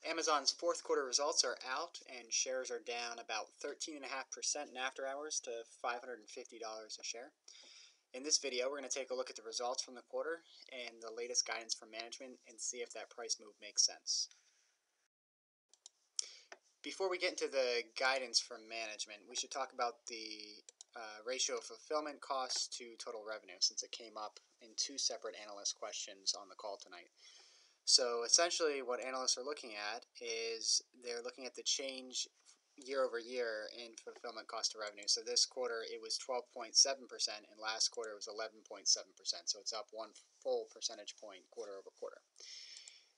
Amazon's fourth quarter results are out, and shares are down about 13.5% in after hours to $550 a share. In this video, we're going to take a look at the results from the quarter and the latest guidance from management and see if that price move makes sense. Before we get into the guidance from management, we should talk about the ratio of fulfillment costs to total revenue, since it came up in two separate analyst questions on the call tonight. So essentially what analysts are looking at is they're looking at the change year over year in fulfillment cost to revenue. So this quarter it was 12.7%, and last quarter it was 11.7%. So it's up 1 full percentage point quarter over quarter.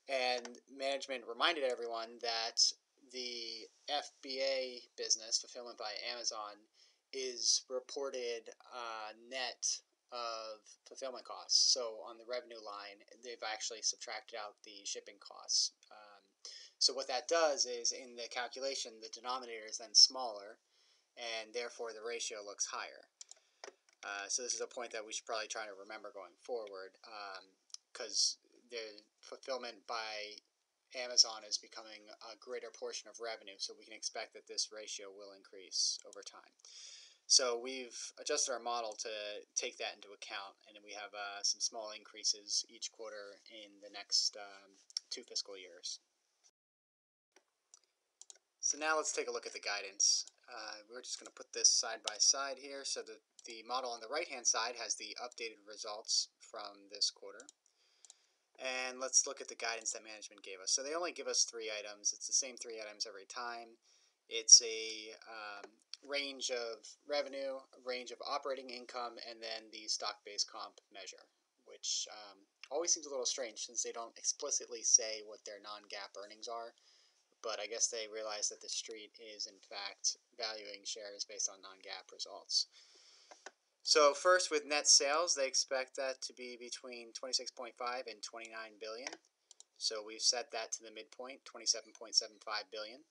And management reminded everyone that the FBA business, fulfillment by Amazon, is reported net of fulfillment costs. So on the revenue line, they've actually subtracted out the shipping costs. So what that does is in the calculation, the denominator is then smaller, and therefore the ratio looks higher. So this is a point that we should probably try to remember going forward, because the fulfillment by Amazon is becoming a greater portion of revenue, so we can expect that this ratio will increase over time. So we've adjusted our model to take that into account, and we have some small increases each quarter in the next 2 fiscal years. So now let's take a look at the guidance. We're just going to put this side by side here. So the model on the right hand side has the updated results from this quarter. And let's look at the guidance that management gave us. So they only give us 3 items. It's the same 3 items every time. It's a range of revenue, a range of operating income, and then the stock-based comp measure, which always seems a little strange since they don't explicitly say what their non-GAAP earnings are. But I guess they realize that the street is in fact valuing shares based on non-GAAP results. So first, with net sales, they expect that to be between 26.5 and 29 billion. So we've set that to the midpoint, 27.75 billion.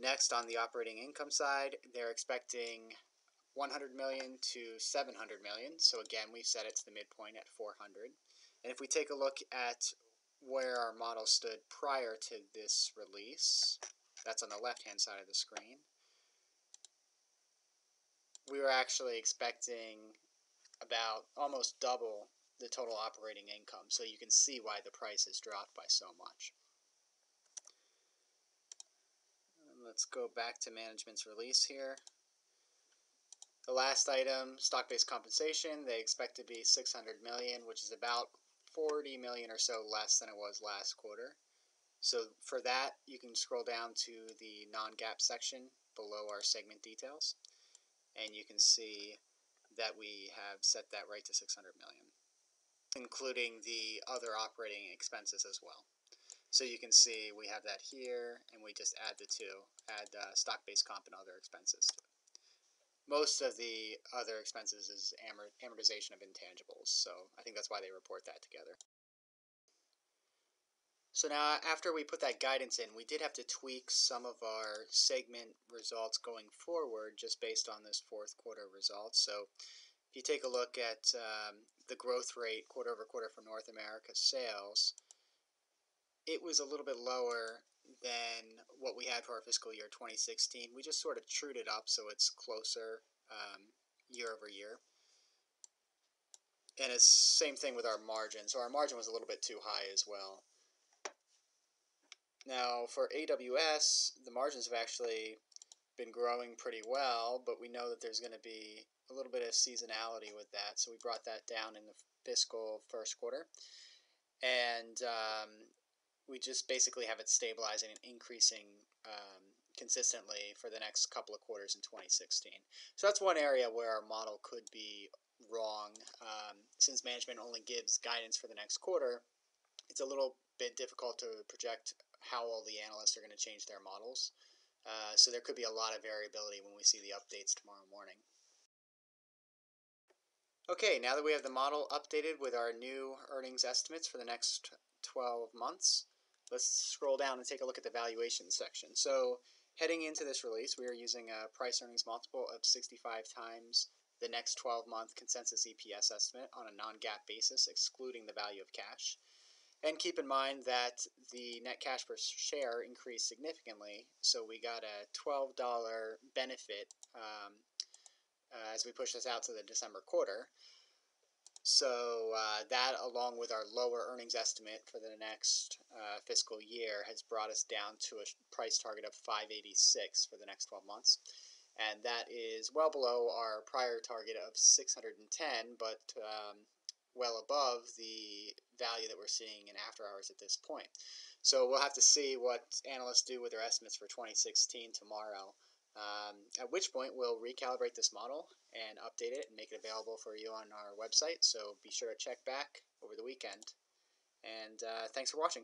Next, on the operating income side, they're expecting 100 million to 700 million. So again, we've set it to the midpoint at 400. And if we take a look at where our model stood prior to this release, that's on the left-hand side of the screen, we were actually expecting about almost double the total operating income. So you can see why the price has dropped by so much. Let's go back to management's release here. The last item, stock-based compensation, they expect to be 600 million, which is about 40 million or so less than it was last quarter. So for that, you can scroll down to the non-GAAP section below our segment details, and you can see that we have set that right to 600 million, including the other operating expenses as well. So you can see we have that here, and we just add the two, add stock-based comp and other expenses to it. Most of the other expenses is amortization of intangibles, so I think that's why they report that together. So now after we put that guidance in, we did have to tweak some of our segment results going forward just based on this fourth quarter results. So if you take a look at the growth rate quarter over quarter for North America sales, it was a little bit lower than what we had for our fiscal year 2016. We just sort of trued it up so it's closer year over year. And it's same thing with our margin. So our margin was a little bit too high as well. Now for AWS, the margins have actually been growing pretty well, but we know that there's going to be a little bit of seasonality with that. So we brought that down in the fiscal first quarter. And we just basically have it stabilizing and increasing consistently for the next couple of quarters in 2016. So that's one area where our model could be wrong. Since management only gives guidance for the next quarter, it's a little bit difficult to project how all the analysts are going to change their models. So there could be a lot of variability when we see the updates tomorrow morning. Okay, now that we have the model updated with our new earnings estimates for the next 12 months, let's scroll down and take a look at the valuation section. So heading into this release, we are using a price earnings multiple of 65 times the next 12-month consensus EPS estimate on a non-GAAP basis, excluding the value of cash. And keep in mind that the net cash per share increased significantly, so we got a $12 benefit as we push this out to the December quarter. So that, along with our lower earnings estimate for the next fiscal year, has brought us down to a price target of $586 for the next 12 months. And that is well below our prior target of 610, but well above the value that we're seeing in after hours at this point. So we'll have to see what analysts do with their estimates for 2016 tomorrow. At which point we'll recalibrate this model and update it and make it available for you on our website. So be sure to check back over the weekend. And thanks for watching.